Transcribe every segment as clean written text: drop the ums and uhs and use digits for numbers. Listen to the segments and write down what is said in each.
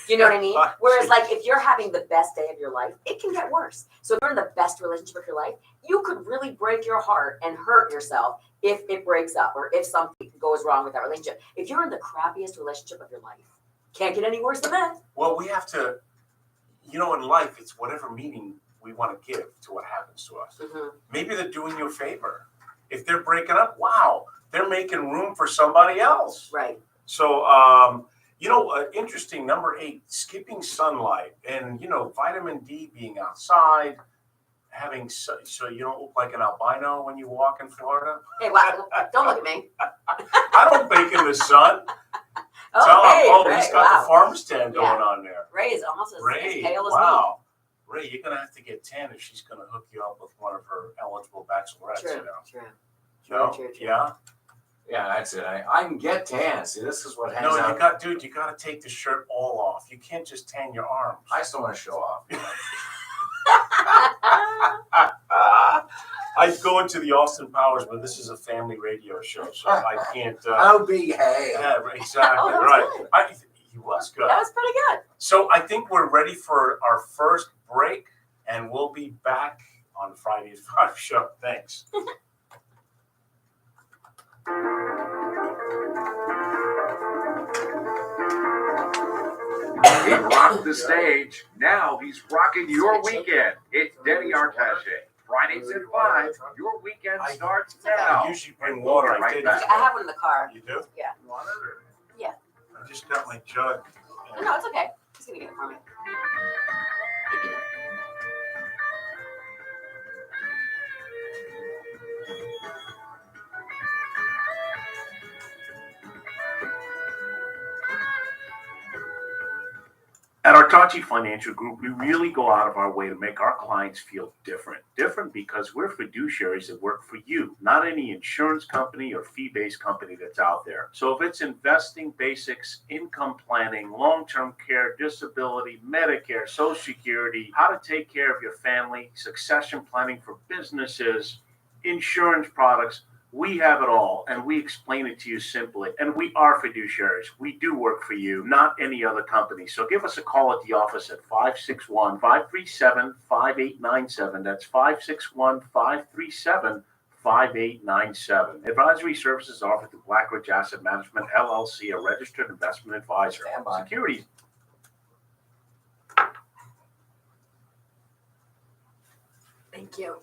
You know what I mean? Whereas, like, if you're having the best day of your life, it can get worse. So if you're in the best relationship of your life, you could really break your heart and hurt yourself if it breaks up or if something goes wrong with that relationship. If you're in the crappiest relationship of your life, can't get any worse than that. Well, we have to, in life, it's whatever meaning we want to give to what happens to us. Mm-hmm. Maybe they're doing you a favor. If they're breaking up, wow, they're making room for somebody else. Right. So, interesting, number 8, skipping sunlight and, vitamin D being outside, having so you don't look like an albino when you walk in Florida. Hey, wow, don't look at me. I don't bake in the sun. He's got the farm stand going on there. Ray is almost as pale as me. Wow. Ray, you're going to have to get tan if she's going to hook you up with one of her eligible bachelorettes. True. Yeah? Yeah, that's it. I can get tan. See, this is what hangs out. You got to take the shirt all off. You can't just tan your arms. I still want to show off. I go into the Austin Powers, but this is a family radio show, so I can't. How big, hey? Yeah, exactly. Right. He was good. That was pretty good. So I think we're ready for our first break, and we'll be back on Friday at 5 show. Thanks. He rocked the stage. Now he's rocking your weekend. It's Denny Artache. Fridays at 5. Your weekend starts now. I usually bring water. I have one in the car. You do? Yeah. Water? Yeah. I just got my jug. No, it's okay. He's going to get it for me. At Artache Financial Group, we really go out of our way to make our clients feel different. Different because we're fiduciaries that work for you, not any insurance company or fee-based company that's out there. So if it's investing basics, income planning, long-term care, disability, Medicare, Social Security, how to take care of your family, succession planning for businesses, insurance products, we have it all, and we explain it to you simply. And we are fiduciaries. We do work for you, not any other company. So give us a call at the office at 561-537-5897. That's 561-537-5897. Advisory services offered through Blackridge Asset Management, LLC, a registered investment advisor. Securities. Thank you.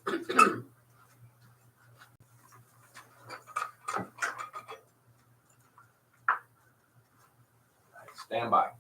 Stand by.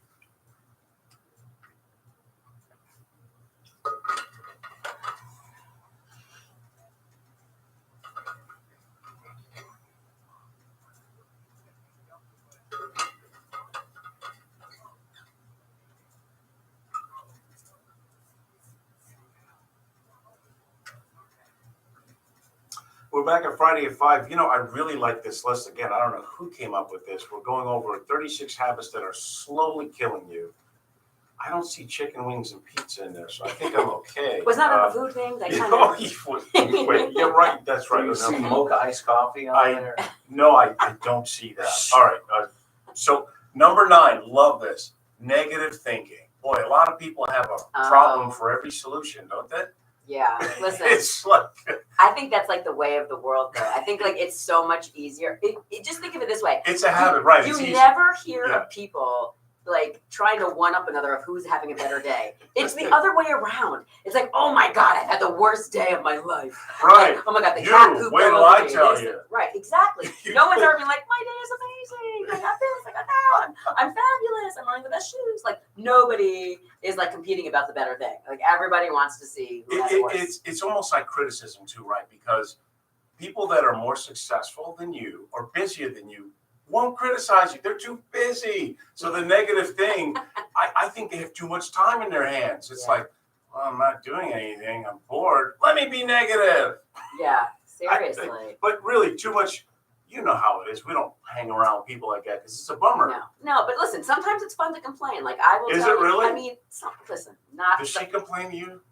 We're back on Friday at 5. I really like this list. Again, I don't know who came up with this. We're going over 36 habits that are slowly killing you. I don't see chicken wings and pizza in there, so I think I'm okay. Was that a food thing? Wait, you're right. That's right. Do you see mocha iced coffee on there? No, I don't see that. All right. So number 9, love this. Negative thinking. Boy, a lot of people have a problem for every solution, don't they? Yeah, listen. It's like I think that's like the way of the world, though. I think like it's so much easier. Just think of it this way. It's a habit, right? You never hear of people like trying to one up another of who's having a better day. It's the other way around. It's like, oh my God, I've had the worst day of my life. Right. Like, oh my God, the cat pooped wait till I tell you. Right, exactly. No one's ever been like, my day is amazing. I got this, I got that. I'm fabulous. I'm wearing the best shoes. Like nobody is like competing about the better thing. Like everybody wants to see who has it worse. It's almost like criticism too, right? Because people that are more successful than you or busier than you won't criticize you. They're too busy. So the negative thing, I think they have too much time in their hands. It's like, well, I'm not doing anything. I'm bored. Let me be negative. Yeah, seriously. But really, too much. You know how it is. We don't hang around with people like that because it's a bummer. No, but listen, sometimes it's fun to complain. Like I will. Is tell it really? I mean, listen, not. Does she complain to you?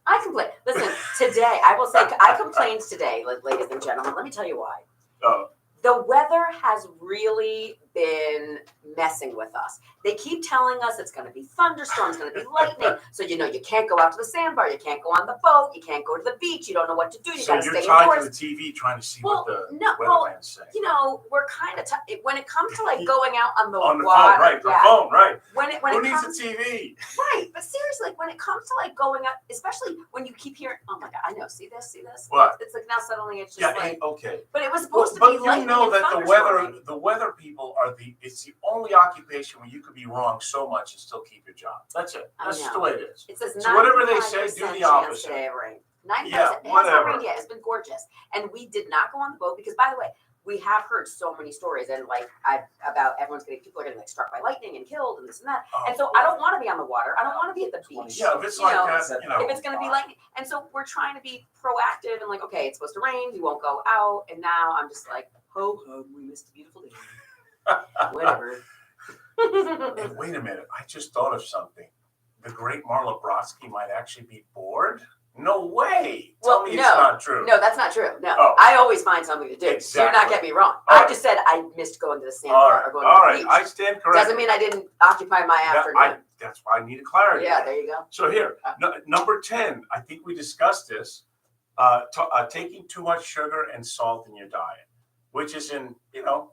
I complain. Listen, today I will say I complained today, ladies and gentlemen. Let me tell you why. Oh. The weather has really been messing with us. They keep telling us it's going to be thunderstorms, it's going to be lightning. So, you can't go out to the sandbar, you can't go on the boat, you can't go to the beach, you don't know what to do, you So got to you're stay tied indoors. to the TV trying to see Well, what the no, weatherman's saying. We're kind of, when it comes to like going out on the On the water. phone, right? Yeah. The phone, right? When Who it needs comes, a TV? right, but seriously, like when it comes to like going out, especially when you keep hearing, oh my God, I know, see this? What? It's like now suddenly it's just Yeah, like, okay. but it was Well, supposed to but be you lightning know and that thunderstorming. the weather people it's the only occupation where you could be wrong so much and still keep your job. That's it. I That's know. just the way it is. It says So whatever they say, 95% do the chance opposite. today of rain. 95%. Yeah, It has not whatever. rained yet. It's been gorgeous. And we did not go on the boat because, by the way, we have heard so many stories and like about people are getting like struck by lightning and killed and this and that. Oh, And so I don't want to be on the water. I don't want to be at the beach. Yeah, if it's You like know, that, if it's going to be lightning. And so we're trying to be proactive and like, okay, it's supposed to rain. We won't go out. And now I'm just like, ho, we missed a beautiful day. Whatever. Hey, wait a minute. I just thought of something. The great Marla Brodsky might actually be bored? No way. Tell me it's not true. No, that's not true. No, Oh. I always find something to do. Exactly. Do not get me wrong. All I right. just said I missed going to the All sandbar right. or going All to right. the beach. I stand corrected. Doesn't mean I didn't occupy my afternoon. That's why I needed clarity. Yeah, there you go. So here, number 10, I think we discussed this, taking too much sugar and salt in your diet, which is in,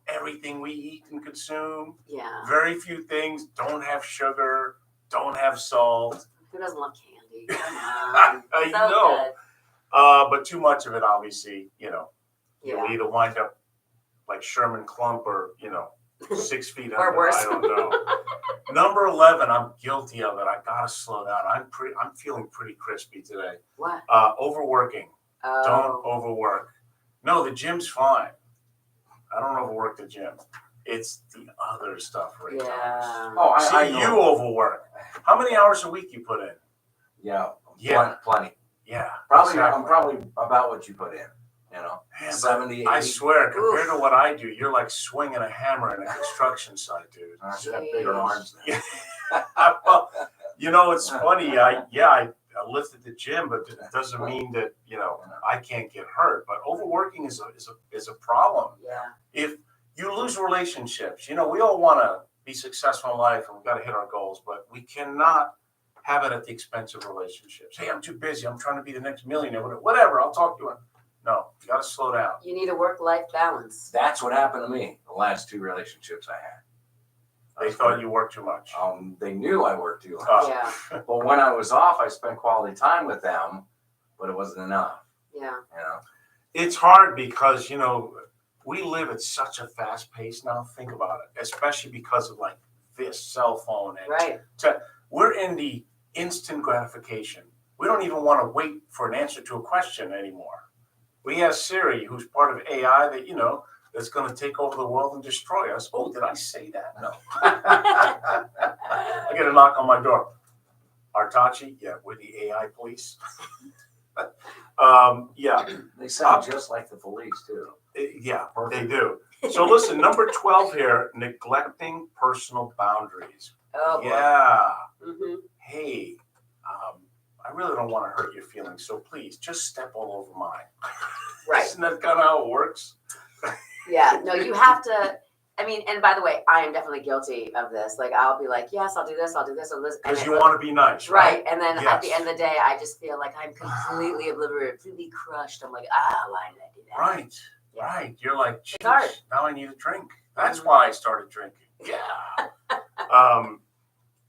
everything we eat and consume. Yeah. Very few things don't have sugar, don't have salt. Who doesn't love candy? Come on. I So know. good. But too much of it, obviously, you'll Yeah. either wind up like Sherman Klump or, 6 feet under. Or worse. I don't know. Number 11, I'm guilty of it. I gotta slow down. I'm feeling pretty crispy today. What? Overworking. Don't overwork. No, the gym's fine. I don't overwork the gym. It's the other stuff, right? Yeah. Oh, See, I know. you overwork. How many hours a week you put in? Yeah. Yeah. Plenty. Yeah. Probably. exactly. I'm probably about what you put in. Man, 70, 80. I swear, compared Oof. to what I do, you're like swinging a hammer in a construction site, dude. I should have bigger arms now. Well, it's funny. I lift at the gym, but it doesn't mean that I can't get hurt. But overworking is a problem. Yeah. If you lose relationships, we all want to be successful in life and we've got to hit our goals, but we cannot have it at the expense of relationships. Hey, I'm too busy. I'm trying to be the next millionaire. Whatever. I'll talk to him. No, you got to slow down. You need a work-life balance. That's what happened to me. The last 2 relationships I had. They thought you worked too much. They knew I worked too much. Yeah. But when I was off, I spent quality time with them, but it wasn't enough. Yeah. It's hard because, we live at such a fast pace now. Think about it, especially because of like this cell phone. And Right. we're in the instant gratification. We don't even want to wait for an answer to a question anymore. We have Siri, who's part of AI that, that's going to take over the world and destroy us. Oh, did I say that? No. I get a knock on my door. Artache? Yeah, we're the AI police. Yeah. They sound just like the police, too. Yeah, they do. So listen, number 12 here, neglecting personal boundaries. Oh, boy. Yeah. Mm-hmm. Hey, I really don't want to hurt your feelings, so please just step all over mine. Right. Isn't that kind of how it works? Yeah. No, you have to. I mean, and by the way, I am definitely guilty of this. Like, I'll be like, yes, I'll do this, I'll do this, I'll do this. Because you want to be nice, right? Right. And then at the Yes. end of the day, I just feel like I'm completely obliterated, completely crushed. I'm like, why did I do that? Right, Yeah. right. You're like, It's hard. "Geez, now I need a drink. That's why I started drinking. Yeah.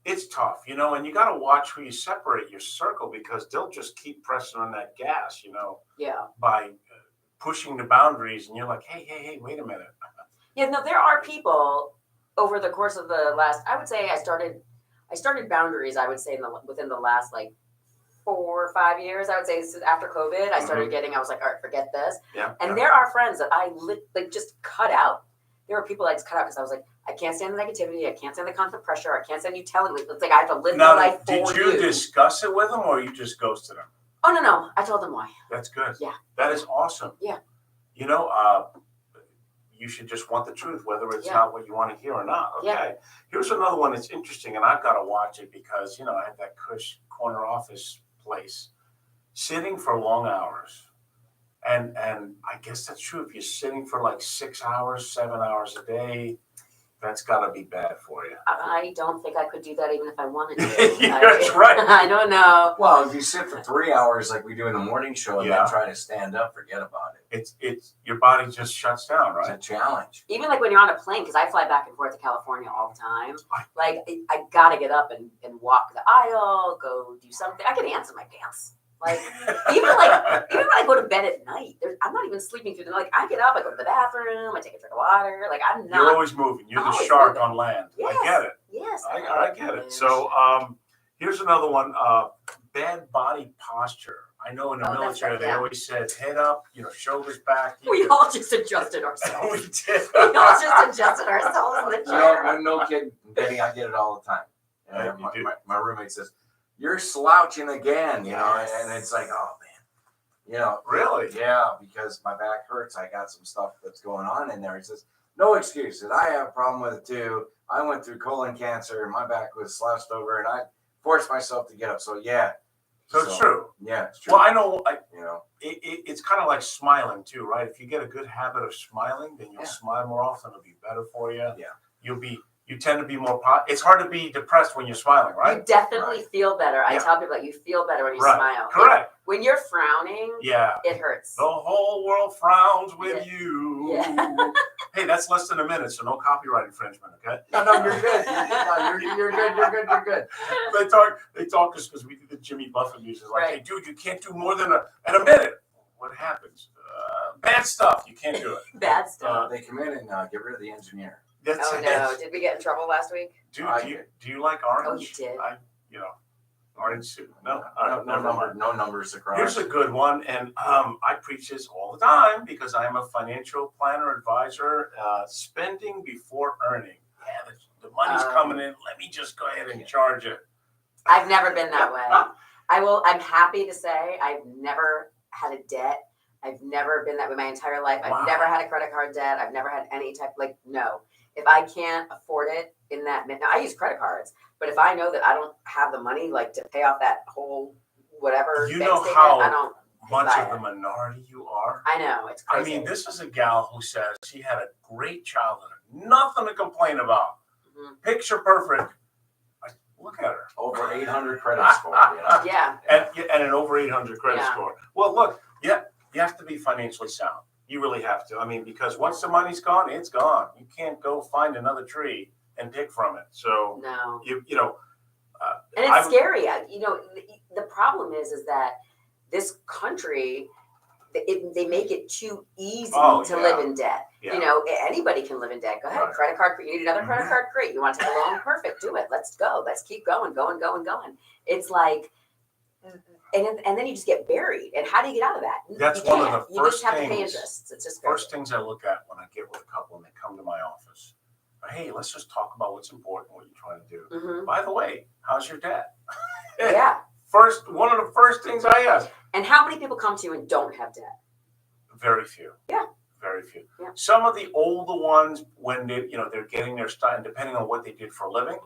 It's tough, and you got to watch who you separate your circle because they'll just keep pressing on that gas, Yeah. by pushing the boundaries. And you're like, hey, wait a minute. Yeah, no, there are people over the course of the last, I would say I started boundaries, I would say within the last like 4 or 5 years. I would say after COVID, I started I was like, all right, forget this. Yeah. And there are friends that I just cut out. There are people I just cut out because I was like, I can't stand the negativity. I can't stand the constant pressure. I can't stand you telling me. It's like I have to live my Now, life did for you you. discuss it with them or you just ghosted them? Oh, no. I told them why. That's good. Yeah. That is awesome. Yeah. You should just want the truth, whether it's Yeah. not what you want to hear or not. Okay. Yeah. Here's another one that's interesting, and I've got to watch it because, I have that cush corner office place. Sitting for long hours. And I guess that's true. If you're sitting for like 6 hours, 7 hours a day, That's got to be bad for you. I don't think I could do that even if I wanted to. That's right. I don't know. Well, if you sit for 3 hours like we do in the morning show and Yeah. then try to stand up, forget about it. It's your body just shuts down, It's right? a challenge. Even like when you're on a plane, because I fly back and forth to California all the time. Like I gotta get up and walk the aisle, go do something. I can dance in my pants. Like even when I go to bed at night, I'm not even sleeping through the night. Like I get up, I go to the bathroom, I take a drink of water. Like I'm not. You're always moving. You're I'm the always shark moving. on land. Yes. I get it. Yes. I get it. So here's another one. Bad body posture. I know in the that's military right, they yeah. always said head up, shoulders back. We all just adjusted ourselves. We did. We all just adjusted ourselves in the chair. No kidding, Denny. I get it all the time. Yeah, you do. My roommate says, "You're slouching again," Yes. and it's like, oh man, Really? yeah, because my back hurts. I got some stuff that's going on in there. He says, "No excuses. I have a problem with it too. I went through colon cancer, and my back was slouched over, and I forced myself to get up." So yeah. So it's true. Yeah, it's true. Well, I know. It's It's kind of like smiling too, right? If you get a good habit of smiling, then you'll smile more often. It'll be better for you. Yeah. You tend to be more. It's hard to be depressed when you're smiling, right? You definitely Right. feel better. I Yeah. tell people that you feel better when you Right. smile. Correct. When you're frowning, Yeah. it hurts. The whole world frowns with Yeah. you. Yeah. Hey, that's less than a minute, so no copyright infringement, okay? No, you're good. No, you're good. You're good. They talk us because we do the Jimmy Buffett music. Like, Right. hey, dude, you can't do more than a minute. What happens? Bad stuff. You can't do it. Bad stuff. They come in and get rid of the engineer. That's Oh no! Did we get in trouble last week? Dude, I do you like orange? Oh, you did. Orange soup. No, No numbers across. Here's a good one, and I preach this all the time because I'm a financial planner advisor. Spending before earning. Yeah, the money's coming in. Let me just go ahead and charge it. I've never been that way. I'm happy to say I've never had a debt. I've never been that way my entire life. Wow. I've never had a credit card debt. I've never had any type no. If I can't afford it in that now I use credit cards, but if I know that I don't have the money like to pay off that whole whatever You bank know statement, how I don't much buy of the it. minority you are. I know it's I crazy. mean, this is a gal who says she had a great childhood, nothing to complain about, picture perfect. Look at her. over 800 credit score. Yeah. And an over 800 credit Yeah. score. Well, look, you have to be financially sound. You really have to. I mean, because once the money's gone, it's gone. You can't go find another tree and pick from it. So No. and And it's scary. The problem is that this country, they make it too easy to live in debt. Yeah. Anybody can live in debt. Go ahead, Right. credit card. You need another credit card? Great. You want to take a loan? Perfect. Do it. Let's go. Let's keep going. It's like, and then you just get buried. And how do you get out of that? That's You one of can't. the You just first have to pay things- interest. It's just crazy. First things I look at when I get with a couple and they come to my office. Hey, let's just talk about what's important, what you're trying to do. Mhm. By the way, how's your debt? Yeah. One of the first things I ask. And how many people come to you and don't have debt? Very few. Yeah. Very few. Yeah. Some of the older ones, when they're getting their stuff, and depending on what they did for a living,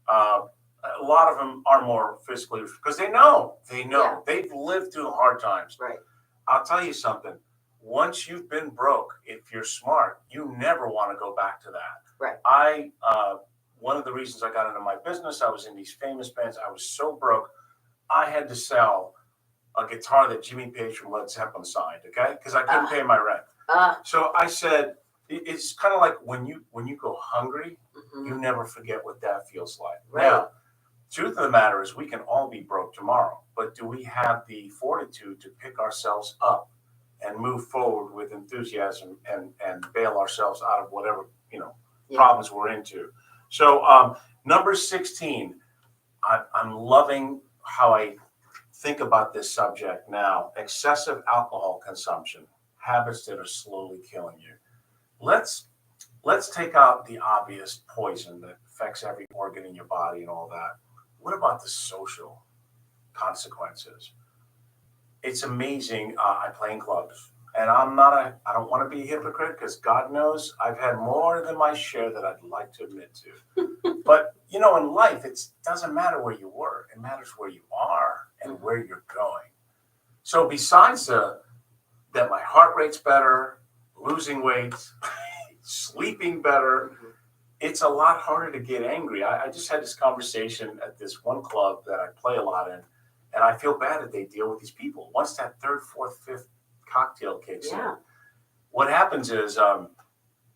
a lot of them are more fiscally because they know Yeah. they've lived through hard times. Right. I'll tell you something. Once you've been broke, if you're smart, you never want to go back to that. Right. One of the reasons I got into my business, I was in these famous bands. I was so broke, I had to sell a guitar that Jimmy Page from Led Zeppelin signed, okay? Because I couldn't pay my rent. So I said, it's kind of like when you go hungry, Mhm. you never forget what that feels like. Right. Now, truth of the matter is we can all be broke tomorrow, but do we have the fortitude to pick ourselves up and move forward with enthusiasm and bail ourselves out of whatever, problems we're into? So number 16, I'm loving how I think about this subject now. Excessive alcohol consumption, habits that are slowly killing you. Let's take out the obvious poison that affects every organ in your body and all that. What about the social consequences? It's amazing. I play in clubs, and I don't want to be a hypocrite because God knows I've had more than my share that I'd like to admit to. But in life, it doesn't matter where you work; it matters where you are and where you're going. So besides that my heart rate's better, losing weight, sleeping better, it's a lot harder to get angry. I just had this conversation at this one club that I play a lot in, and I feel bad that they deal with these people. Once that third, fourth, fifth cocktail kicks in, what happens is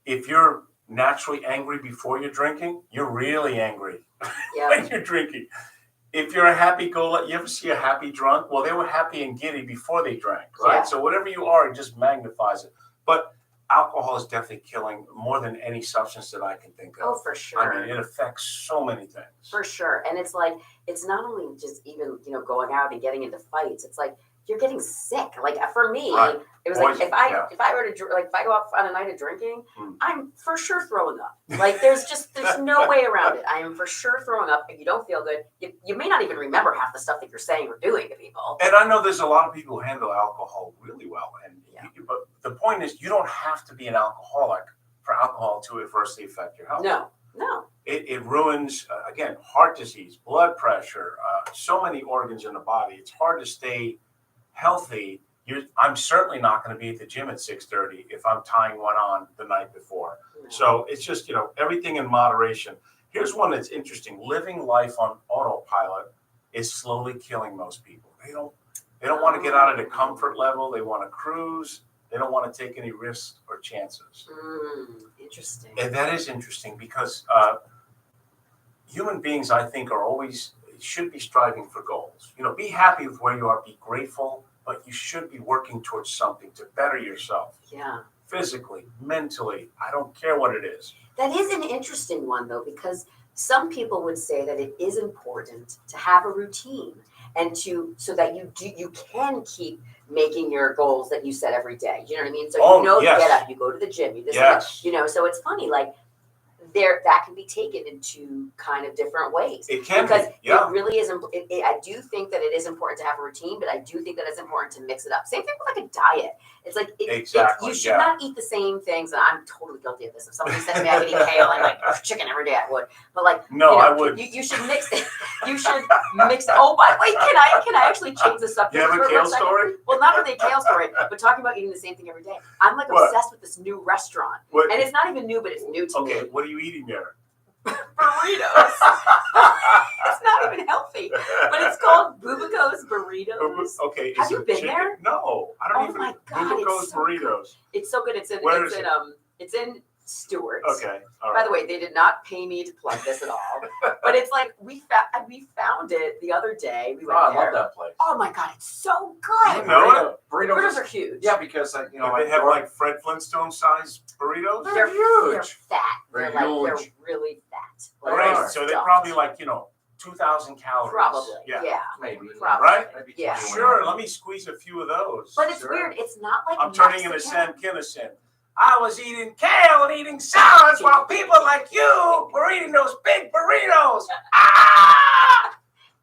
if you're naturally angry before you're drinking, you're really angry when you're drinking. If you're a happy-go-lucky, you ever see a happy drunk? Well, they were happy and giddy before they drank, right? Yeah. So whatever you are, it just magnifies it. But alcohol is definitely killing more than any substance that I can think of. Oh, for sure. I mean, it affects so many things. For sure. And it's like, it's not only just even, going out and getting into fights. It's like, you're getting sick. Like for me, it was like, if I were to, if I go out on a night of drinking, I'm for sure throwing up. Like there's no way around it. I am for sure throwing up. If you don't feel good, you may not even remember half the stuff that you're saying or doing to people. And I know there's a lot of people who handle alcohol really well. But the point is, you don't have to be an alcoholic for alcohol to adversely affect your health. No. It ruins, again, heart disease, blood pressure, so many organs in the body. It's hard to stay healthy. I'm certainly not going to be at the gym at 6:30 if I'm tying one on the night before. No. So it's just, everything in moderation. Here's one that's interesting. Living life on autopilot is slowly killing most people. They don't want to get out of the comfort level. They want to cruise. They don't want to take any risks or chances. Interesting. And that is interesting because human beings, I think, should be striving for goals. Be happy with where you are. Be grateful, but you should be working towards something to better yourself. Yeah. Physically, mentally. I don't care what it is. That is an interesting one, though, because some people would say that it is important to have a routine and so that you can keep making your goals that you set every day. You know what I mean? So you get up, you go to the gym, you so it's funny, like that can be taken into kind of different ways. It can because be, yeah. It really is. I do think that it is important to have a routine, but I do think that it's important to mix it up. Same thing with like a diet. It's like you should not eat the same things. And I'm totally guilty of this. If somebody said to me I could eat kale and like chicken every day, I would. But like I would. You should mix it. You should mix it. Oh, by the way, can I actually change the subject? You have a kale story? Well, not really a kale story, but talking about eating the same thing every day. I'm like obsessed with this new restaurant, and it's not even new, but it's new to me. Okay, what are you eating there? Burritos. It's not even healthy, but it's called Bubico's Burritos. Okay, have you been there? No, I don't even. Oh my God, Bubico's Burritos. It's so good. It's in Stewart. Okay, all right. By the way, they did not pay me to plug this at all, but it's like we found it the other day. We went there. I love that place. Oh my God, it's so good. Burritos are huge. Yeah, because they have like Fred Flintstone size burritos. They're huge. They're fat. They're really fat. Right. So they're probably like 2,000 calories. Probably. Yeah. Maybe. Probably. Right? Maybe Yeah. Sure. Let me squeeze a few of those. But it's weird. It's not like I'm turning into Sam Kinison. I was eating kale and eating salads while people like you were eating those big burritos.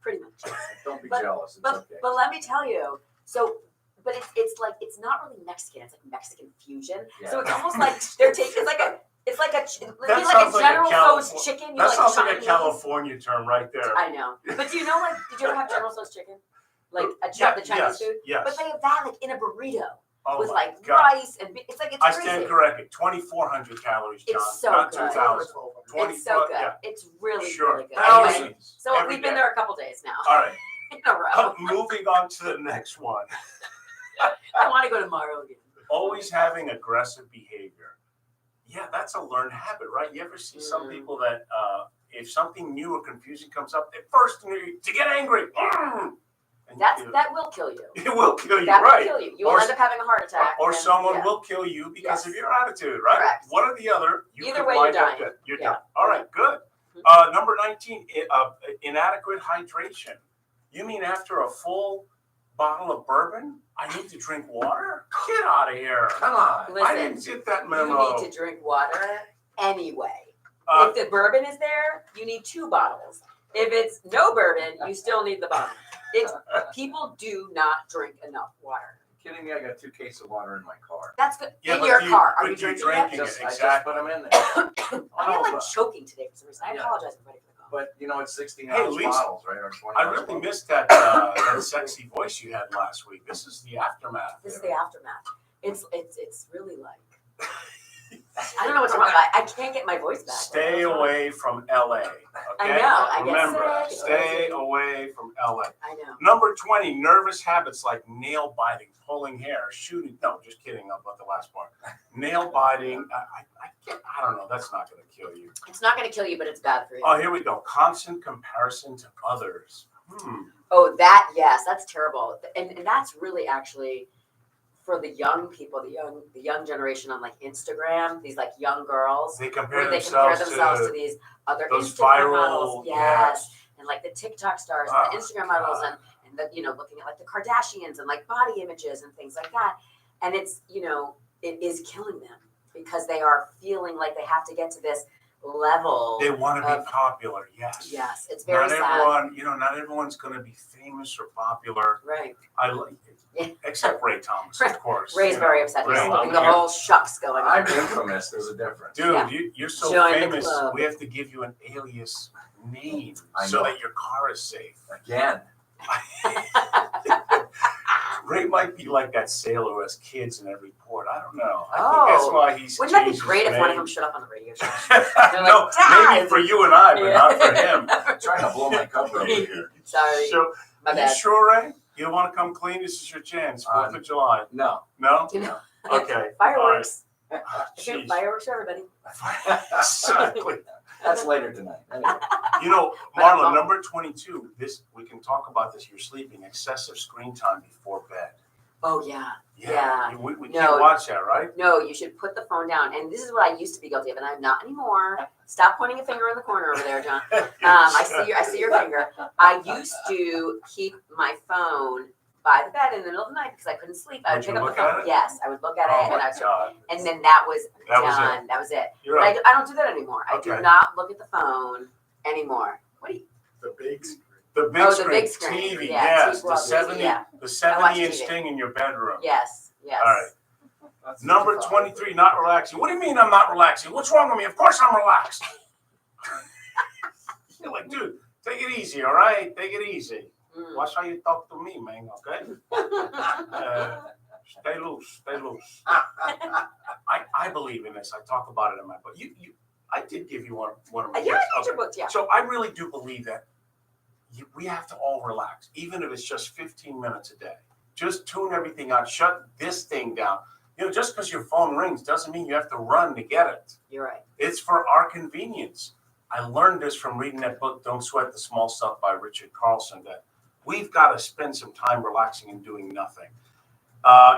Pretty much. Don't be jealous. It's okay. But let me tell you. So, but it's like it's not really Mexican. It's like Mexican fusion. Yeah. So it's almost like they're taking. It's like a General Tso's chicken. That sounds like a California term right there. I know. But do you know, did you ever have General Tso's chicken? Like the Chinese food? Yes. But they have that like in a burrito. With rice and it's like it's I stand corrected. 2,400 calories, John. It's so not good. 2,000. It's so good. Yeah. It's really really good. Thousands. Anyway, so we've been there a couple days now. All right. In a row. Moving on to the next one. I want to go tomorrow again. Always having aggressive behavior. Yeah, that's a learned habit, right? You ever see some people that if something new or confusing comes up, they first to get angry. That will kill you. It will kill you, that right? Will kill you. You will end up having a heart attack. Or someone will kill you because of your attitude, right? Correct. One or the other. Either way, you're dying. You're done. All right, good. Number 19, inadequate hydration. You mean after a full bottle of bourbon, I need to drink water? Get out of here. Come on. Listen, I didn't get that memo. You need to drink water anyway. If the bourbon is there, you need 2 bottles. If it's no bourbon, you still need the bottle. People do not drink enough water. Kidding me? I got 2 cases of water in my car. That's good. In your car. Are you drinking it? I just put them in there. I'm like choking today for some reason. I apologize for the call. But it's 16-ounce bottles, right? Or 20. I really missed that that sexy voice you had last week. This is the aftermath. This is the aftermath. It's really like I don't know what's wrong. I can't get my voice back. Stay away from LA. Okay? I know. I get Remember, sick. stay away from LA. I know. Number 20, nervous habits like nail biting, pulling hair, shooting. No, just kidding about the last part. Nail biting. I don't know. That's not going to kill you. It's not going to kill you, but it's bad for you. Oh, here we go. Constant comparison to others. Oh, that, yes, that's terrible. And that's really actually for the young people, the young generation on like Instagram, these like young girls. They compare where they themselves, compare themselves to these other those Instagram viral models. Yes. And like the TikTok stars and the Instagram models and the, looking at like the Kardashians and like body images and things like that. And it's, it is killing them because they are feeling like they have to get to this level. They want to be popular. Yes. Yes. It's very sad. Not everyone's going to be famous or popular. Right. I like it. Yeah. Except Ray Thomas, of course. Ray's very upset. He's Ray, looking the whole shucks going on. I'm infamous. There's a difference. Dude, you're so Join famous. We have to give you an alias name so that your car is safe. Again. Ray might be like that sailor who has kids in every port. I don't know. I think that's why he's. Wouldn't that be great if one of them showed up on the radio show? No, maybe for you and I, but not for him. I'm trying to blow my cover over here. Sorry. So, my bad. You sure, Ray? You want to come clean? This is your chance. 4th of July. No. No? No. Okay. Fireworks. Jeez. Fireworks for everybody. Exactly. That's later tonight. Anyway. Marla, number 22, we can talk about this. You're sleeping, excessive screen time before bed. Oh, yeah. Yeah. We can't watch that, right? No, you should put the phone down. And this is what I used to be guilty of, and I'm not anymore. Stop pointing a finger in the corner over there, John. I see your finger. I used to keep my phone by the bed in the middle of the night because I couldn't sleep. I would pick up the phone. Yes, I would look at it, and then that was done. That was it. You're right. I don't do that anymore. I do not look at the phone anymore. What do you? The big screen. The big screen. TV, yeah, yes. The 70-inch thing in your bedroom. Yes. All right. Number 23, not relaxing. What do you mean I'm not relaxing? What's wrong with me? Of course I'm relaxed. You're like, dude, take it easy, all right? Take it easy. Watch how you talk to me, man, okay? Stay loose. I believe in this. I talk about it in my book. I did give you one of my books. Yeah, I read your books, yeah. So I really do believe that we have to all relax, even if it's just 15 minutes a day. Just tune everything out. Shut this thing down. Just because your phone rings doesn't mean you have to run to get it. You're right. It's for our convenience. I learned this from reading that book, Don't Sweat the Small Stuff by Richard Carlson, that we've got to spend some time relaxing and doing nothing.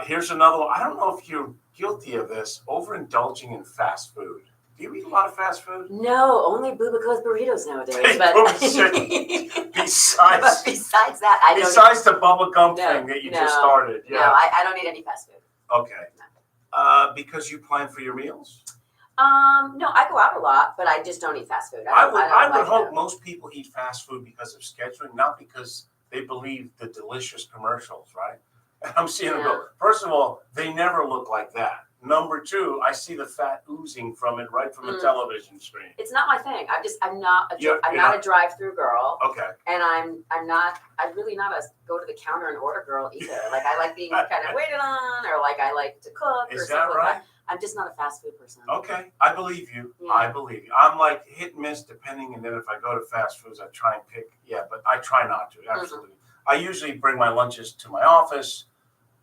Here's another one. I don't know if you're guilty of this, overindulging in fast food. Do you eat a lot of fast food? No, only Bubaco's burritos nowadays. Besides that, I don't. Besides the bubble gum thing that you just started. Yeah. No, I don't eat any fast food. Okay. No. Because you plan for your meals? No, I go out a lot, but I just don't eat fast food. I would hope most people eat fast food because of scheduling, not because they believe the delicious commercials, right? And I'm seeing them go, first of all, they never look like that. Number 2, I see the fat oozing from it right from the television screen. It's not my thing. I'm not a drive-through girl. Okay. And I'm really not a go to the counter and order girl either. Like I like being kind of waited on, or like I like to cook. Is that right? Like that. I'm just not a fast food person. Okay, I believe you. Yeah. I believe you. I'm like hit and miss depending, and then if I go to fast foods, I try and pick. Yeah, but I try not to. Absolutely. I usually bring my lunches to my office.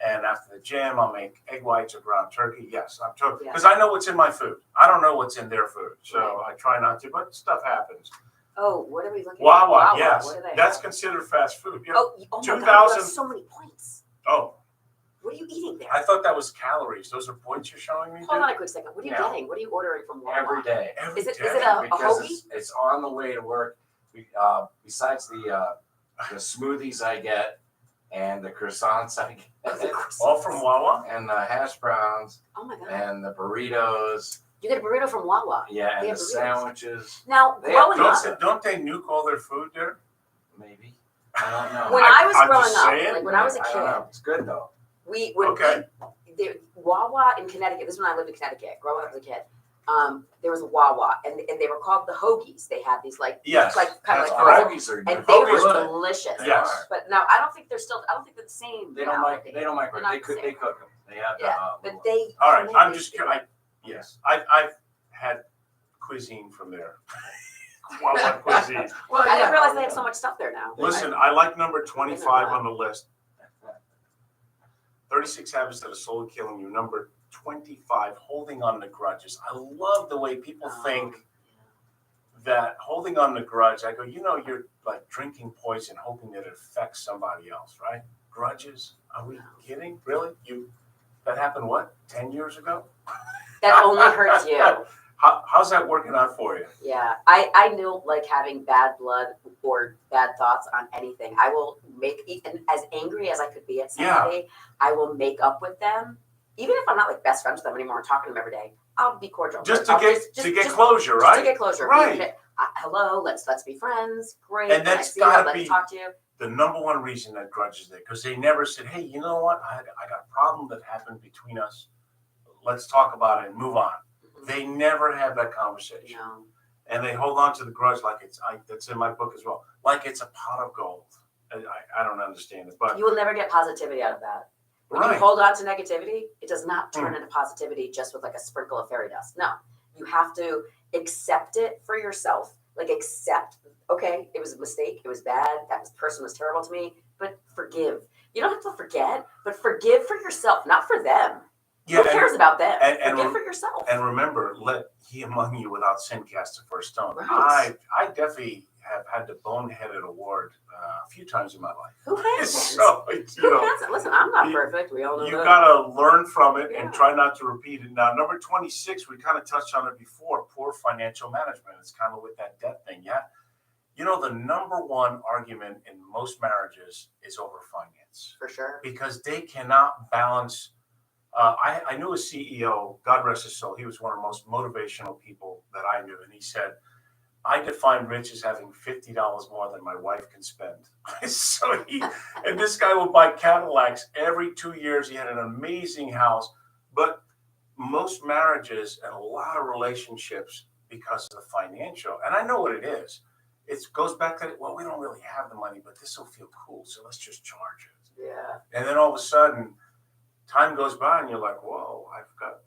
And after the gym, I'll make egg whites or ground turkey. Yes, I'm turkey because I know what's in my food. I don't know what's in their food, so I try not to. But stuff happens. Oh, what are we looking at? Wawa, yes, what are they? That's considered fast food. Yeah. Oh my 2,000. God, you have so many points. Oh, what are you eating there? I thought that was calories. Those are points you're showing me. Hold on a quick second. What are you getting? What are you ordering from Wawa? Every day. Is it a hoagie? It's on the way to work. Besides the smoothies I get. And the croissants I get. All from Wawa? And the hash browns. Oh my God. And the burritos. You get a burrito from Wawa. Yeah, and the sandwiches. Now, growing up. Don't they nuke all their food there? Maybe. I don't know. When I was growing up, like when I was a kid. I don't know. It's good though. We would eat Wawa in Connecticut. This is when I lived in Connecticut, growing up as a kid. There was a Wawa, and they were called the hoagies. They had these kind of hoagies are and they were delicious. Yes. But now I don't think they're the same. They don't microwave. They cook them. They have but they. All right, I'm just curious. Yes, I've had cuisine from there. What cuisine? Well, I didn't realize they have so much stuff there now. Listen, I like number 25 on the list. 36 Habits That Are Slowly Killing You. Number 25, holding on to grudges. I love the way people think that holding on to grudge, I go, you're like drinking poison, hoping that it affects somebody else, right? Grudges? Are we kidding? Really? That happened, what, 10 years ago? That only hurts you. How's that working out for you? Yeah, I knew like having bad blood or bad thoughts on anything. I will make, even as angry as I could be at somebody, I will make up with them. Even if I'm not like best friends with them anymore and talking to them every day, I'll be cordial. Just to get closure, right? Just to get closure. Right. Hello, let's be friends. Great. And that's gotta be let's talk to you. the number one reason that grudge is there, because they never said, hey, you know what? I got a problem that happened between us. Let's talk about it and move on. They never have that conversation. No. And they hold on to the grudge like that's in my book as well, like it's a pot of gold. I don't understand it, but You will never get positivity out of that. When right. you hold on to negativity, it does not turn into positivity just with like a sprinkle of fairy dust. No, you have to accept it for yourself. Like accept, okay, it was a mistake. It was bad. That person was terrible to me, but forgive. You don't have to forget, but forgive for yourself, not for them. Yeah, Who cares about them? and Forgive for yourself. And remember, let he among you without sin cast the first stone. Right. I definitely have had the boneheaded award a few times in my life. Who hasn't? So, Who hasn't? Listen, I'm not perfect. We all know you that. gotta learn from it Yeah. and try not to repeat it. Now, number 26, we kind of touched on it before, poor financial management. It's kind of with that debt thing. Yeah. The number one argument in most marriages is over finance. For sure. Because they cannot balance. I knew a CEO, God rest his soul. He was one of the most motivational people that I knew. And he said, I define rich as having $50 more than my wife can spend. So and this guy would buy Cadillacs every 2 years. He had an amazing house. But most marriages and a lot of relationships, because of the financial, and I know what it is. It goes back to, well, we don't really have the money, but this will feel cool. So let's just charge it. Yeah. And then all of a sudden, time goes by and you're like, whoa, I've got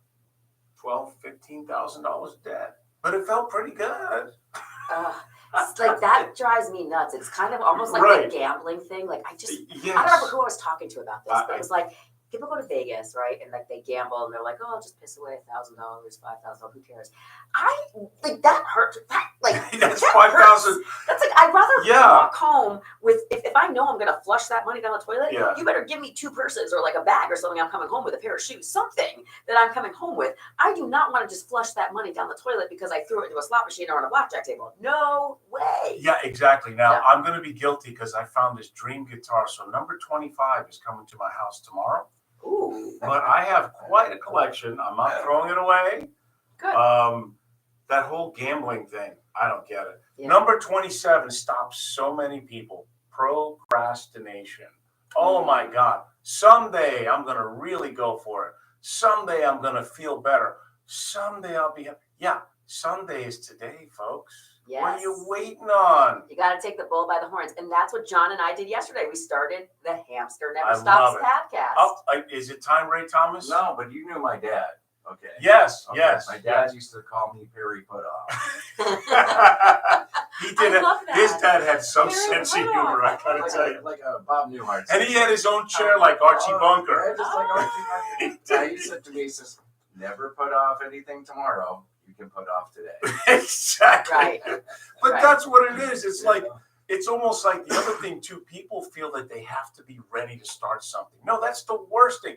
$12,000, $15,000 debt. But it felt pretty good. It's like that drives me nuts. It's kind of almost like Right. a gambling thing. Like Yes. I don't remember who I was talking to about this, but I- it was like people go to Vegas, right? And like they gamble and they're like, oh, I'll just piss away $1,000, $5,000, who cares? I like that hurts. That like That's that 5,000. hurts. That's like I'd rather Yeah. walk home with if I know I'm gonna flush that money down the toilet, Yeah. you better give me 2 purses or like a bag or something I'm coming home with, a pair of shoes, something that I'm coming home with. I do not want to just flush that money down the toilet because I threw it into a slot machine or on a blackjack table. No way. Yeah, exactly. Now, Yeah. I'm going to be guilty because I found this dream guitar. So number 25 is coming to my house tomorrow. Ooh, But I have quite a collection. I'm not throwing it away. good. That whole gambling thing, I don't get it. Yeah. Number 27 stops so many people. Procrastination. Oh my God. Someday I'm going to really go for it. Someday I'm going to feel better. Someday I'll be happy. Yeah, someday is today, folks. Yes. What are you waiting on? You got to take the bull by the horns. And that's what John and I did yesterday. We started the Hamster Never I Stops love it. podcast. Oh, is it time, Ray Thomas? No, but you knew my dad. Okay. Yes, Okay, yes. My dad used to call me Perry Put Off. He did I it. love that. His dad had some Very sense of well. humor, I gotta tell you. Like a Bob Newhart. And he had his own chair like Archie Bunker. Yeah, just like Archie Bunker. Yeah, he said to me, he says, never put off anything tomorrow. You can put off today. Exactly. Right. But Right. that's what it is. It's like, it's almost like the other thing too, people feel that they have to be ready to start something. No, that's the worst thing.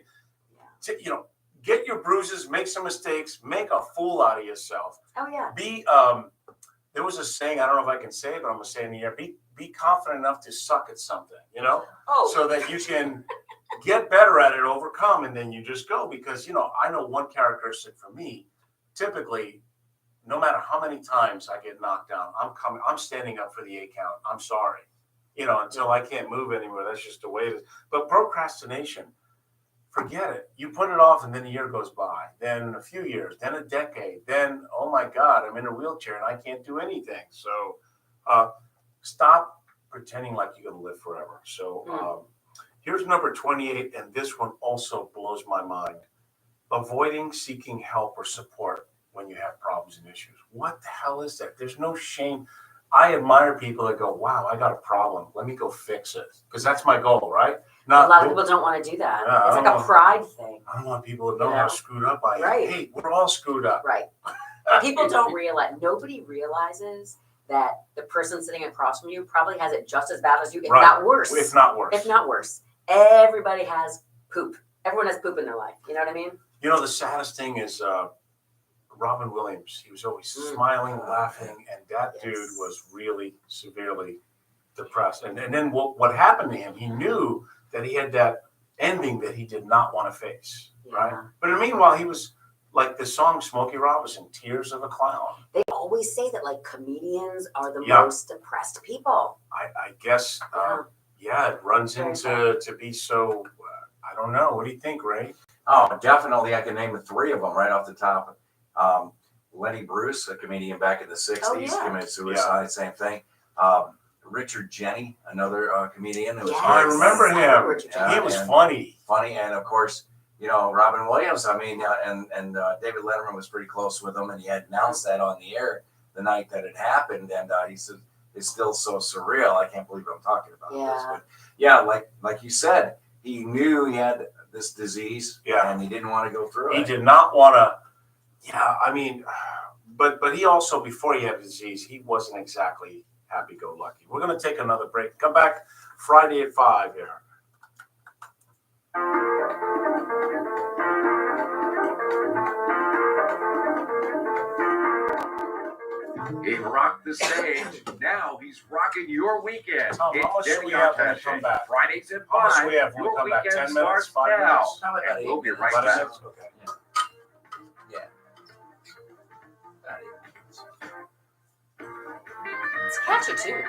Get your bruises, make some mistakes, make a fool out of yourself. Oh, yeah. There was a saying, I don't know if I can say it, but I'm gonna say it in the air. Be confident enough to suck at something, Oh, so that you can get better at it, overcome, and then you just go. Because I know one characteristic for me. Typically, no matter how many times I get knocked down, I'm standing up for the 8 count. I'm sorry, until I can't move anymore. That's just the way it is. But procrastination, forget it. You put it off, and then a year goes by, then a few years, then a decade, then, oh my God, I'm in a wheelchair and I can't do anything. So stop pretending like you're going to live forever. So here's number 28, and this one also blows my mind. avoiding seeking help or support when you have problems and issues. What the hell is that? There's no shame. I admire people that go, wow, I got a problem. Let me go fix it. Because that's my goal, right? A lot of people don't want to do that. It's like a pride thing. I don't want people to know how screwed up I am. Right. Hey, we're all screwed up. Right. People don't realize, nobody realizes that the person sitting across from you probably has it just as bad as you, if not worse. If not worse. If not worse. Everybody has poop. Everyone has poop in their life. You know what I mean? You know, the saddest thing is Robin Williams. He was always smiling, laughing, and that dude was really severely depressed. And then what happened to him, he knew that he had that ending that he did not want to face, right? But in the meanwhile, he was like the song Smokey Robinson, Tears of a Clown. They always say that like comedians are the most depressed people. I guess, it runs into to be so, I don't know. What do you think, Ray? Oh, definitely. I can name the three of them right off the top. Lenny Bruce, a comedian back in the 60s, committed suicide, same thing. Richard Jenny, another comedian. Who was I remember him. He was funny. Funny, and of course, you know, Robin Williams. I mean, and David Letterman was pretty close with him, and he had announced that on the air the night that it happened, and he said, it's still so surreal. I can't believe I'm talking about this. But yeah, like you said, he knew he had this disease, and he didn't want to go through it. He did not want to. Yeah, I mean, but he also, before he had the disease, he wasn't exactly happy-go-lucky. We're going to take another break. Come back Friday at 5 here. He rocked the stage. Now he's rocking your weekend. How much do we have when we come back? Fridays at 5. How much do we have when we come back? 10 minutes? 5 minutes? And we'll be right back. Okay. It's catchy too.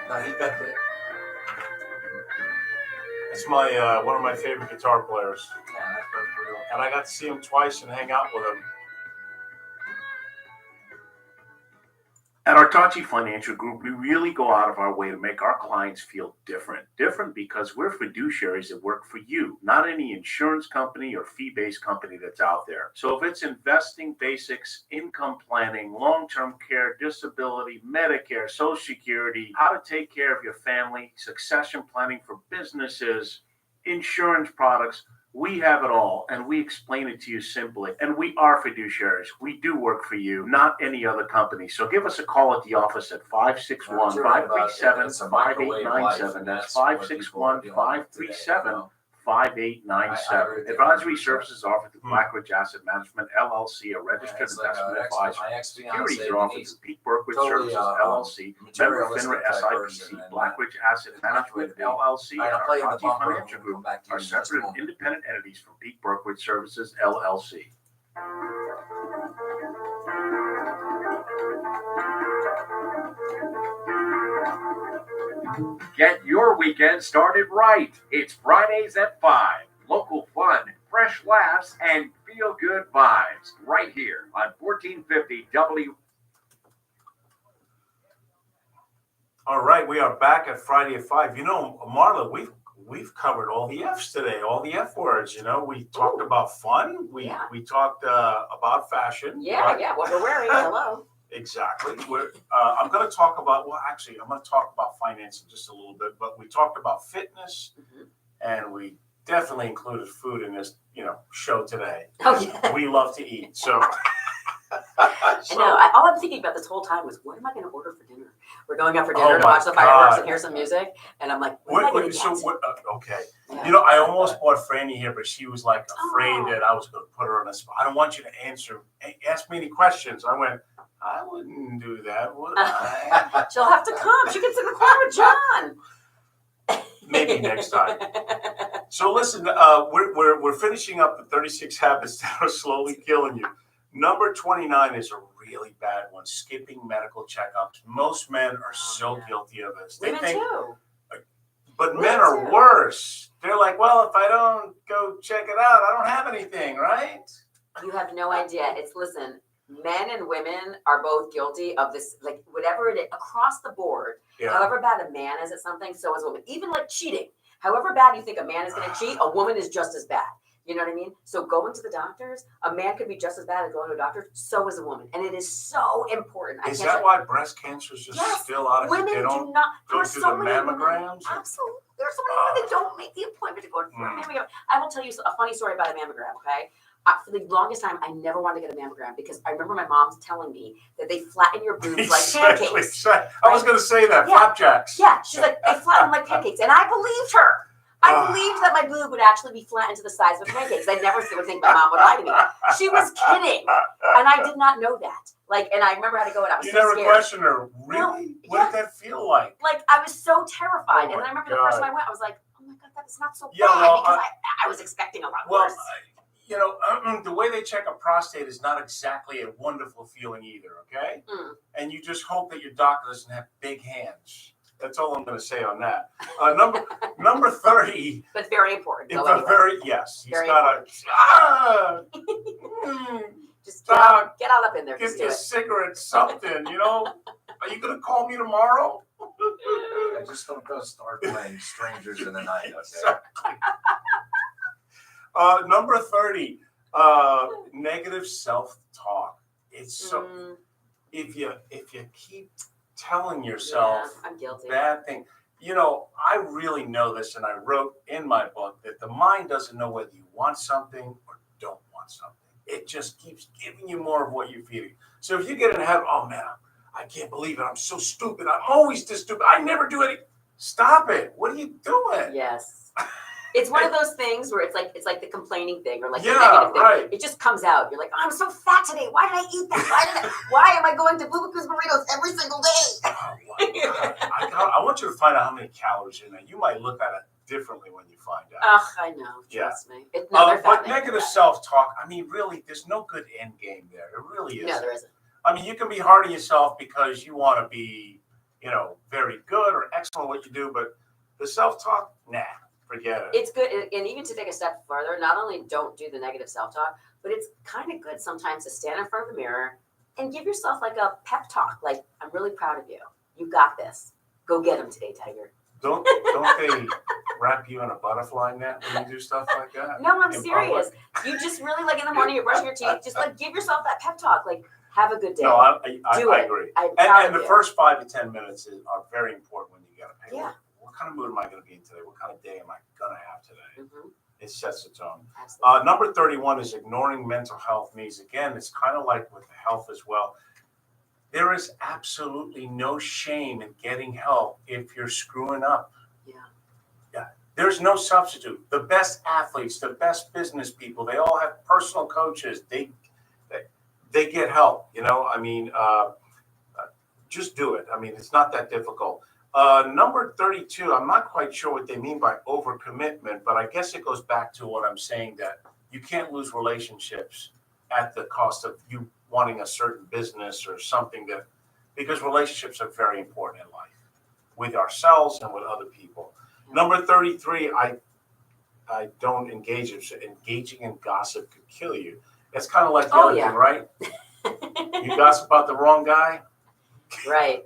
No, he got the. It's my one of my favorite guitar players. Yeah, that's pretty real. And I got to see him twice and hang out with him. At Artache Financial Group, we really go out of our way to make our clients feel different. Different because we're fiduciaries that work for you, not any insurance company or fee-based company that's out there. So if it's investing basics, income planning, long-term care, disability, Medicare, Social Security, how to take care of your family, succession planning for businesses, insurance products, we have it all, and we explain it to you simply. And we are fiduciaries. We do work for you, not any other company. So give us a call at the office at 561-537-5897. That's 561-537-5897. Advisory services offered through Blackridge Asset Management, LLC, a registered investment advisor. Securities are offered through Peak Brokerage Services, LLC, member FINRA SIPC, Blackridge Asset Management, LLC, and Artache Financial Group are separate and independent entities from Peak Brokerage Services, LLC. Get your weekend started right. It's Fridays at 5. Local fun, fresh laughs, and feel-good vibes right here on 1450 W. All right, we are back at Friday at 5. You know, Marla, we've covered all the F's today, all the F words. You know, we talked about fun. We talked about fashion. Yeah, what we're wearing. Hello. Exactly. I'm going to talk about, I'm going to talk about finance in just a little bit, but we talked about fitness, and we definitely included food in this, show today. Oh, yeah. We love to eat. So, all I'm thinking about this whole time was, what am I going to order for dinner? We're going out for dinner to watch the fireworks and hear some music, and I'm like, what am I going to get? Okay. Yeah. I almost brought Franny here, but she was like afraid that I was going to put her on the spot. I don't want you to ask me any questions. I went, I wouldn't do that, would I? She'll have to come. She can sit in the corner with John. Maybe next time. So listen, we're finishing up the 36 habits that are slowly killing you. Number 29 is a really bad one. Skipping medical checkups. Most men are so guilty of this. Women too. But men are worse. They're like, well, if I don't go check it out, I don't have anything, right? You have no idea. Listen. Men and women are both guilty of this, like whatever it is, across the board. Yeah. However bad a man is at something, so is a woman. Even like cheating. However bad you think a man is going to cheat, a woman is just as bad. You know what I mean? So going to the doctors, a man could be just as bad as going to a doctor. So is a woman, and it is so important. Is that why breast cancer is just still out of women they don't do not go there's through so the many women, mammograms? absolutely. There are so many women that don't make the appointment to go for a mammogram. I will tell you a funny story about a mammogram, okay? For the longest time, I never wanted to get a mammogram because I remember my mom telling me that they flatten your boobs like pancakes. I was going to say that, flapjacks. Yeah, she's like, they flatten them like pancakes. And I believed her. I believed that my boob would actually be flattened to the size of a pancake. I never would think my mom would lie to me. She was kidding. And I did not know that. Like, and I remember how to go and I was you so never scared. questioned her, really? What did that feel like? Like, I was so terrified. Oh and then I remember the first time I went, I was like, oh my God, that is not so bad. Well, because I was expecting a lot worse. You know, the way they check a prostate is not exactly a wonderful feeling either, okay? And you just hope that your doctor doesn't have big hands. That's all I'm going to say on that. Number 30. But very important. He's very got just get out up in there. Get your cigarette, something, you know? Are you going to call me tomorrow? I just don't go start playing Strangers in the Night. Okay? Number 30, negative self-talk. It's so if you keep telling yourself I'm guilty. bad thing, you know, I really know this, and I wrote in my book that the mind doesn't know whether you want something or don't want something. It just keeps giving you more of what you're feeling. So if you get in a habit, oh man, I can't believe it. I'm so stupid. I'm always this stupid. I never do anything. Stop it. What are you doing? Yes. It's one of those things where it's like the complaining thing or like the Yeah, negative thing. right. It just comes out. You're like, oh, I'm so fat today. Why did I eat that? Why am I going to Bubaku's burritos every single day? Oh my God. I want you to find out how many calories in there. You might look at it differently when you find out. Ugh, I know. Trust me. But negative self-talk, I mean, really, there's no good end game there. It really isn't. No, there isn't. I mean, you can be hard on yourself because you want to be, you know, very good or excellent at what you do, but the self-talk, nah. Forget it. It's good, and even to take a step further, not only don't do the negative self-talk, but it's kind of good sometimes to stand in front of the mirror and give yourself like a pep talk. Like, I'm really proud of you. You got this. Go get him today, Tiger. Don't they wrap you in a butterfly net when you do stuff like that? No, I'm serious. You just really, like, in the morning, you're brushing your teeth, just like give yourself that pep talk. Like, have a good day. No, I agree. And the first 5 to 10 minutes are very important when you get a pay. What kind of mood am I going to be in today? What kind of day am I going to have today? It sets the tone. Number 31 is ignoring mental health needs. Again, it's kind of like with the health as well. There is absolutely no shame in getting help if you're screwing up. Yeah. There's no substitute. The best athletes, the best business people, they all have personal coaches. They get help. You know, I mean, just do it. I mean, it's not that difficult. Number 32, I'm not quite sure what they mean by overcommitment, but I guess it goes back to what I'm saying, that you can't lose relationships at the cost of you wanting a certain business or something, because relationships are very important in life with ourselves and with other people. Number 33, I don't engage in. Engaging in gossip could kill you. It's kind of like the other thing, right? You gossip about the wrong guy. Right.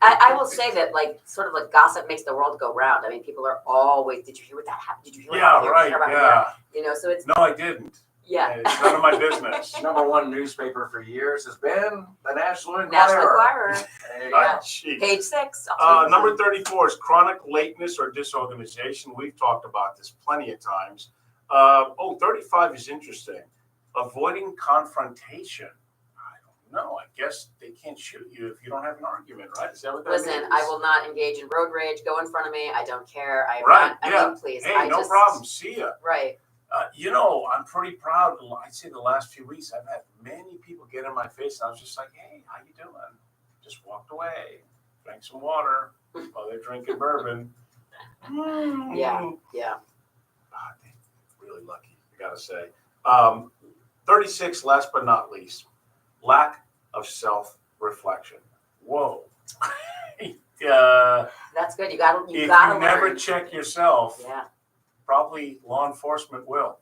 I will say that, like, sort of like gossip makes the world go round. I mean, people are always, did you hear what that happened? Did you hear what happened? Yeah. You know, so it's. No, I didn't. Yeah. It's none of my business. Number one newspaper for years has been the National Enquirer. National Enquirer. Page 6. Number 34 is chronic lateness or disorganization. We've talked about this plenty of times. 35 is interesting. Avoiding confrontation. No, I guess they can't shoot you if you don't have an argument, right? Is that what that means? Listen, I will not engage in road rage. Go in front of me. I don't care. I mean, please. Hey, no problem. See ya. Right. You know, I'm pretty proud. I'd say the last few weeks, I've had many people get in my face, and I was just like, hey, how you doing? Just walked away, drank some water while they're drinking bourbon. Yeah. Really lucky, I got to say. 36, last but not least, lack of self-reflection. Whoa. That's good. You got to If you learn. never check yourself, Yeah. probably law enforcement will.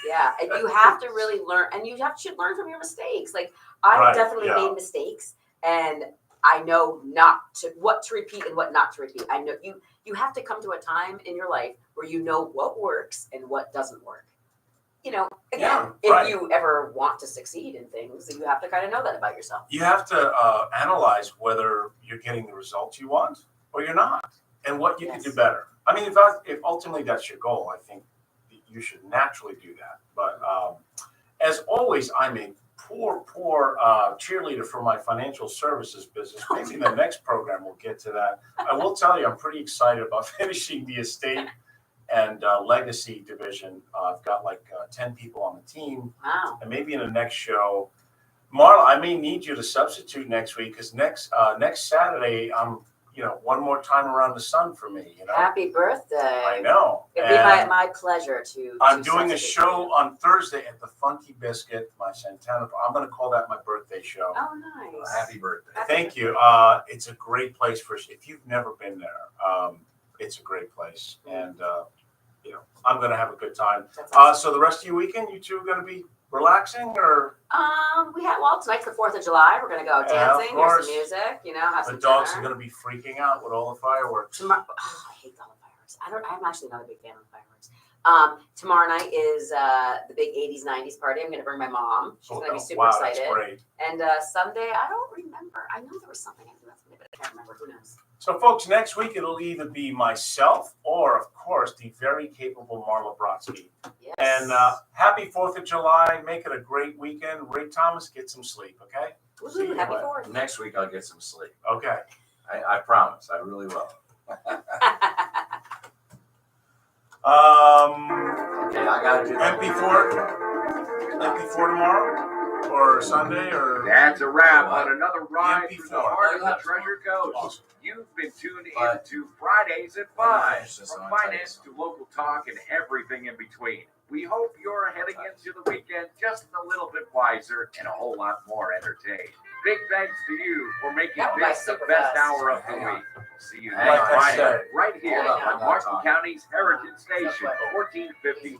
Yeah, and you have to really learn, and should learn from your mistakes. Like, I definitely made mistakes, and I know what to repeat and what not to repeat. I know you have to come to a time in your life where you know what works and what doesn't work. Again, if you ever want to succeed in things, you have to kind of know that about yourself. You have to analyze whether you're getting the results you want or you're not, and what you can do better. I mean, if ultimately that's your goal, I think you should naturally do that. But as always, I'm a poor cheerleader for my financial services business. Maybe in the next program we'll get to that. I will tell you, I'm pretty excited about finishing the estate and legacy division. I've got like 10 people on the team. Wow. And maybe in the next show, Marla, I may need you to substitute next week, because next Saturday, I'm one more time around the sun for me. Happy birthday. I know. It'd be my pleasure to. I'm doing a show on Thursday at the Funky Biscuit, my Santana. I'm going to call that my birthday show. Oh, nice. Happy birthday. Thank you. It's a great place if you've never been there. It's a great place, and I'm going to have a good time. Awesome. So the rest of your weekend, you two are going to be relaxing, or tonight's the 4th of July. We're going to go dancing, hear some music, have some the dogs dinner. are going to be freaking out with all the fireworks. I hate all the fireworks. I'm actually not a big fan of fireworks. Tomorrow night is the big 80s, 90s party. I'm going to bring my mom. She's going to be super excited. That's great. And Sunday, I don't remember. I know there was something I do on Sunday, but I can't remember. Who knows? So, folks, next week it'll either be myself or, of course, the very capable Marla Brodsky. Yes. And happy 4th of July. Make it a great weekend. Ray Thomas, get some sleep, okay? Woo-hoo, happy 4th. Next week I'll get some sleep. Okay. I promise. I really will. Okay, I got to do that. MP4 tomorrow? Or Sunday? Or That's a wrap on another ride through the MP4. heart of the Treasure Coast. Awesome. You've been tuned into Fridays at 5, from finance to local talk and everything in between. We hope you're heading into the weekend just a little bit wiser and a whole lot more entertained. Big thanks to you for making this the best hour of the week. See you next Friday right here on Martin County's Heritage Station, 1450